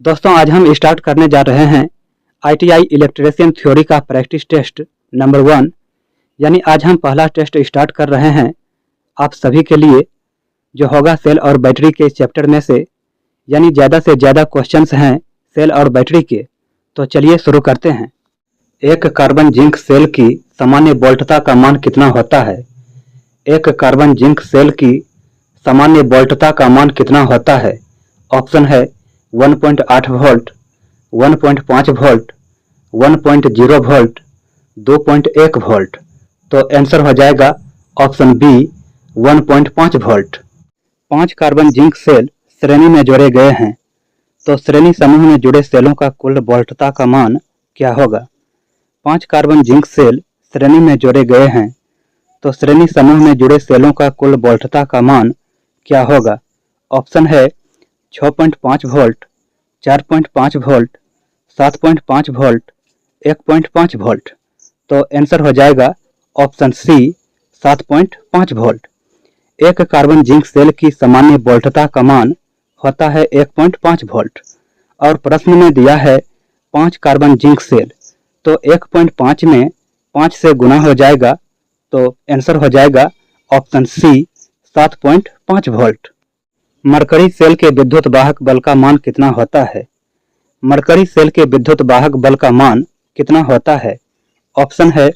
दोस्तों आज हम स्टार्ट करने जा रहे हैं ITI इलेक्ट्रीशियन थ्योरी का प्रैक्टिस टेस्ट नंबर 1। यानी आज हम पहला टेस्ट स्टार्ट कर रहे हैं आप सभी के लिए, जो होगा सेल और बैटरी के चैप्टर में से। यानी ज़्यादा से ज़्यादा क्वेश्चंस हैं सेल और बैटरी के। तो चलिए शुरू करते हैं। एक कार्बन जिंक सेल की सामान्य वोल्टता का मान कितना होता है? एक कार्बन जिंक सेल की सामान्य वोल्टता का मान कितना होता है? ऑप्शन है 1.8 वोल्ट, 1.5 वोल्ट, 1.0 वोल्ट, 2.1 वोल्ट। तो आंसर हो जाएगा option B 1.5 volt. 5 carbon zinc cell श्रेणी में जोड़े गए हैं, तो श्रेणी समूह में जुड़े सेलों का कुल वोल्टता का मान क्या होगा? 5 कार्बन जिंक सेल श्रेणी में जोड़े गए हैं, तो श्रेणी समूह में जुड़े सेलों का कुल वोल्टता का मान क्या होगा? ऑप्शन है 6.5 वोल्ट, 4.5 वोल्ट, 7.5 वोल्ट, 1.5 वोल्ट। तो आंसर हो जाएगा ऑप्शन सी 7.5 वोल्ट। एक कार्बन जिंक सेल की सामान्य वोल्टता का मान होता है 1.5 वोल्ट और प्रश्न में दिया है 5 कार्बन जिंक सेल, तो 1.5 में 5 से गुना हो जाएगा, तो आंसर हो जाएगा option C 7.5 volt. Mercury cell के विद्युत वाहक बल का मान कितना होता है? मरकरी सेल के विद्युत वाहक बल का मान कितना होता है? ऑप्शन है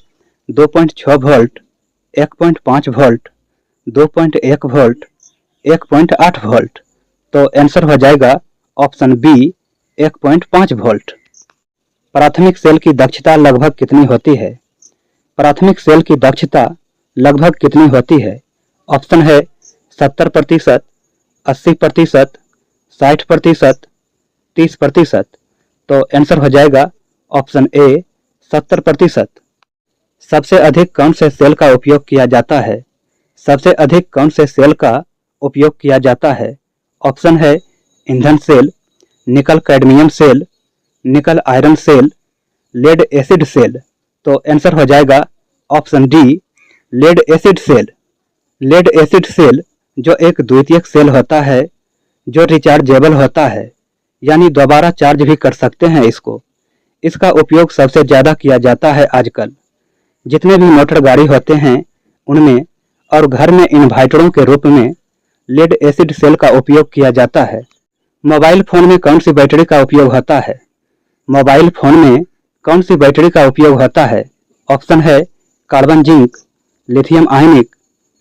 2.6 वोल्ट, 1.5 वोल्ट, 2.1 वोल्ट, 1.8 वोल्ट। तो आंसर हो जाएगा ऑप्शन बी 1.5 वोल्ट। प्राथमिक सेल की दक्षता लगभग कितनी होती है? प्राथमिक सेल की दक्षता लगभग कितनी होती है? ऑप्शन है 70%, 80%, 60%, 30%। तो आंसर हो जाएगा ऑप्शन ए 70%। सबसे अधिक कौन से सेल का उपयोग किया जाता है? सबसे अधिक कौन से सेल का उपयोग किया जाता है? ऑप्शन है ईंधन cell, nickel cadmium cell, nickel iron cell, lead acid cell. तो आंसर हो जाएगा option D lead acid cell. Lead acid cell जो एक द्वितीयक सेल होता है, जो रिचार्जेबल होता है, यानी दोबारा चार्ज भी कर सकते हैं इसका उपयोग सबसे ज़्यादा किया जाता है आजकल। जितने भी मोटर गाड़ी होते हैं उनमें और घर में इन्वर्टरों के रूप में लेड एसिड सेल का उपयोग किया जाता है। मोबाइल फ़ोन में कौन सी बैटरी का उपयोग होता है? मोबाइल फ़ोन में कौन सी बैटरी का उपयोग होता है? ऑप्शन है कार्बन जिंक, लिथियम आयनिक,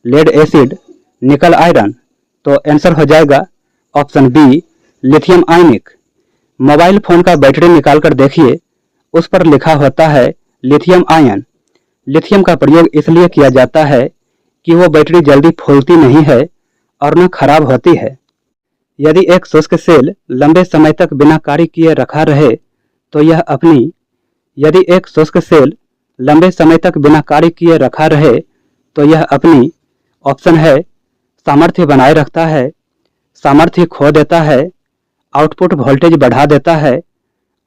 लेड एसिड, निकल आयरन। तो आंसर हो जाएगा ऑप्शन बी लिथियम आयनिक। मोबाइल फ़ोन का बैटरी निकाल कर देखिए, उस पर लिखा होता है लिथियम आयन। लिथियम का प्रयोग इसलिए किया जाता है कि वो बैटरी जल्दी फूलती नहीं है और न खराब होती है। यदि एक शुष्क सेल लंबे समय तक बिना कार्य किए रखा रहे तो यह अपनी यदि एक शुष्क सेल लंबे समय तक बिना कार्य किए रखा रहे तो यह अपनी ऑप्शन है सामर्थ्य बनाए रखता है, सामर्थ्य खो देता है, आउटपुट वोल्टेज बढ़ा देता है,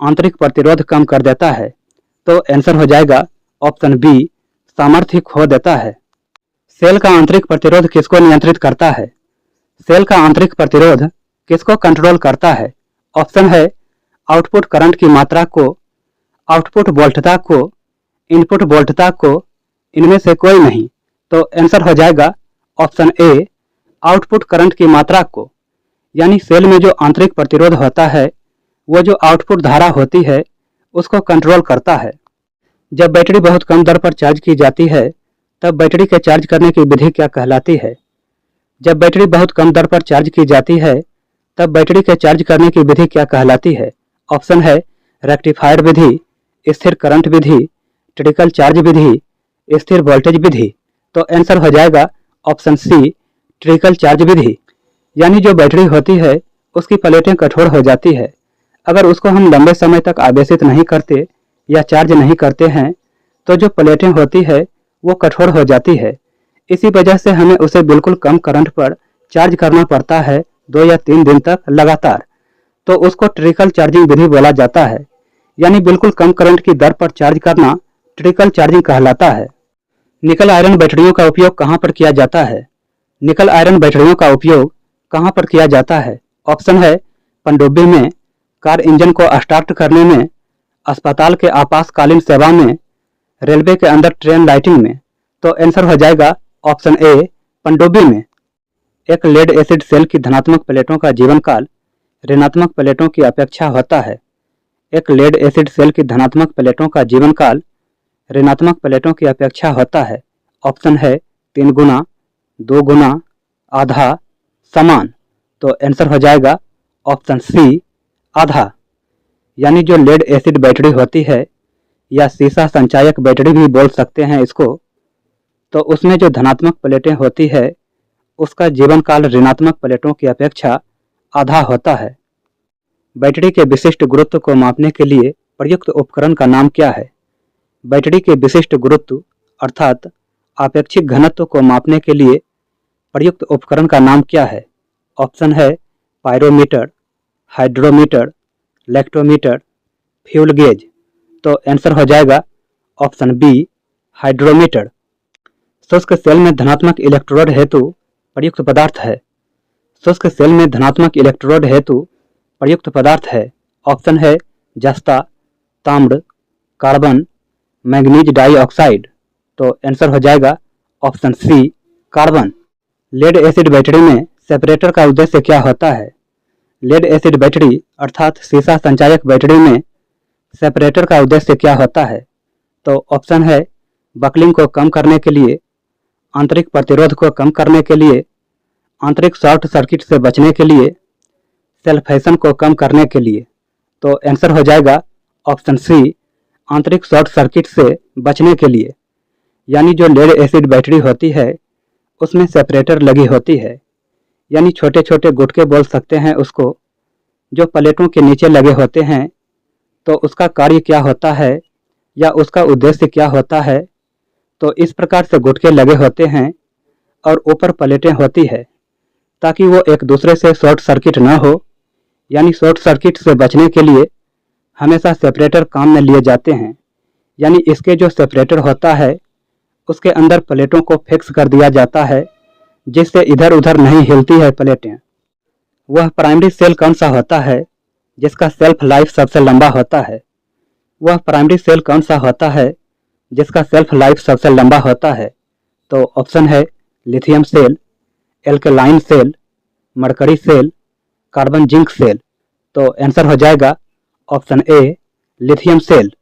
आंतरिक प्रतिरोध कम कर देता है। तो आंसर हो जाएगा ऑप्शन बी सामर्थ्य खो देता है। सेल का आंतरिक प्रतिरोध किसको नियंत्रित करता है? सेल का आंतरिक प्रतिरोध किसको कंट्रोल करता है? ऑप्शन है आउटपुट करंट की मात्रा को, आउटपुट वोल्टता को, इनपुट वोल्टता को, इनमें से कोई नहीं। तो आंसर हो जाएगा ऑप्शन ए आउटपुट करंट की मात्रा को। यानी सेल में जो आंतरिक प्रतिरोध होता है वो जो आउटपुट धारा होती है उसको कंट्रोल करता है। जब बैटरी बहुत कम दर पर चार्ज की जाती है तब बैटरी के चार्ज करने की विधि क्या कहलाती है? जब बैटरी बहुत कम दर पर चार्ज की जाती है तब बैटरी के चार्ज करने की विधि क्या कहलाती है? ऑप्शन है रेक्टिफायर विधि, स्थिर करंट विधि, ट्रिकल चार्ज विधि, स्थिर वोल्टेज विधि। तो आंसर हो जाएगा ऑप्शन सी ट्रिकल चार्ज विधि। यानी जो बैटरी होती है उसकी प्लेटें कठोर हो जाती है। अगर उसको हम लंबे समय तक आवेशित नहीं करते या चार्ज नहीं करते हैं तो जो प्लेटें होती है वो कठोर हो जाती है। इसी वजह से हमें उसे बिल्कुल कम करंट पर चार्ज करना पड़ता है 2 या 3 दिन तक लगातार। तो उसको ट्रिकल चार्जिंग विधि बोला जाता है। यानी बिल्कुल कम करंट की दर पर चार्ज करना ट्रिकल चार्जिंग कहलाता है। निकल आयरन बैटरियों का उपयोग कहाँ पर किया जाता है? निकल आयरन बैटरियों का उपयोग कहाँ पर किया जाता है? ऑप्शन है पनडुब्बी में, कार इंजन को स्टार्ट करने में, अस्पताल के आपातकालीन सेवा में, रेलवे के अंदर ट्रेन लाइटिंग में। तो आंसर हो जाएगा ऑप्शन ए पनडुब्बी में। एक लेड एसिड सेल की धनात्मक प्लेटों का जीवन काल ऋणात्मक प्लेटों की अपेक्षा होता है। एक लेड एसिड सेल की धनात्मक प्लेटों का जीवन काल ऋणात्मक प्लेटों की अपेक्षा होता है। ऑप्शन है 3 गुना, 2 गुना, आधा, समान। तो आंसर हो जाएगा ऑप्शन सी आधा। यानी जो लेड एसिड बैटरी होती है, या सीसा संचायक बैटरी भी बोल सकते हैं इसको, तो उसमें जो धनात्मक प्लेटें होती है उसका जीवन काल ऋणात्मक प्लेटों की अपेक्षा आधा होता है। बैटरी के विशिष्ट गुरुत्व को मापने के लिए प्रयुक्त उपकरण का नाम क्या है? बैटरी के विशिष्ट गुरुत्व अर्थात आपेक्षिक घनत्व को मापने के लिए प्रयुक्त उपकरण का नाम क्या है? ऑप्शन है pyrometer, hydrometer, lactometer, fuel gauge. तो आंसर हो जाएगा ऑप्शन बी हाइड्रोमीटर। शुष्क सेल में धनात्मक इलेक्ट्रोड हेतु प्रयुक्त पदार्थ है। शुष्क सेल में धनात्मक इलेक्ट्रोड हेतु प्रयुक्त पदार्थ है। ऑप्शन है जस्ता, ताम्र, कार्बन, मैंगनीज डाइऑक्साइड। तो आंसर हो जाएगा option C carbon. Lead acid battery में सेपरेटर का उद्देश्य क्या होता है? लेड एसिड बैटरी अर्थात सीसा संचायक बैटरी में सेपरेटर का उद्देश्य क्या होता है? तो ऑप्शन है बकलिंग को कम करने के लिए, आंतरिक प्रतिरोध को कम करने के लिए, आंतरिक शॉर्ट सर्किट से बचने के लिए, सेल्फेशन को कम करने के लिए। तो आंसर हो जाएगा ऑप्शन सी आंतरिक शॉर्ट सर्किट से बचने के लिए। यानी जो लेड एसिड बैटरी होती है उसमें सेपरेटर लगी होती है, यानी छोटे छोटे गुटके बोल सकते हैं उसको, जो प्लेटों के नीचे लगे होते हैं। तो उसका कार्य क्या होता है या उसका उद्देश्य क्या होता है? तो इस प्रकार से गुटके लगे होते हैं और ऊपर प्लेटें होती है ताकि वो एक दूसरे से शॉर्ट सर्किट ना हो। यानी शॉर्ट सर्किट से बचने के लिए हमेशा सेपरेटर काम में लिए जाते हैं। यानी इसके जो सेपरेटर होता है उसके अंदर प्लेटों को फिक्स कर दिया जाता है जिससे इधर उधर नहीं हिलती है प्लेटें। वह प्राइमरी सेल कौन सा होता है जिसका सेल्फ लाइफ सबसे लंबा होता है? वह प्राइमरी सेल कौन सा होता है जिसका सेल्फ लाइफ सबसे लंबा होता है? तो ऑप्शन है lithium cell, alkaline cell, mercury cell, carbon zinc cell. तो आंसर हो जाएगा ऑप्शन ए लिथियम सेल।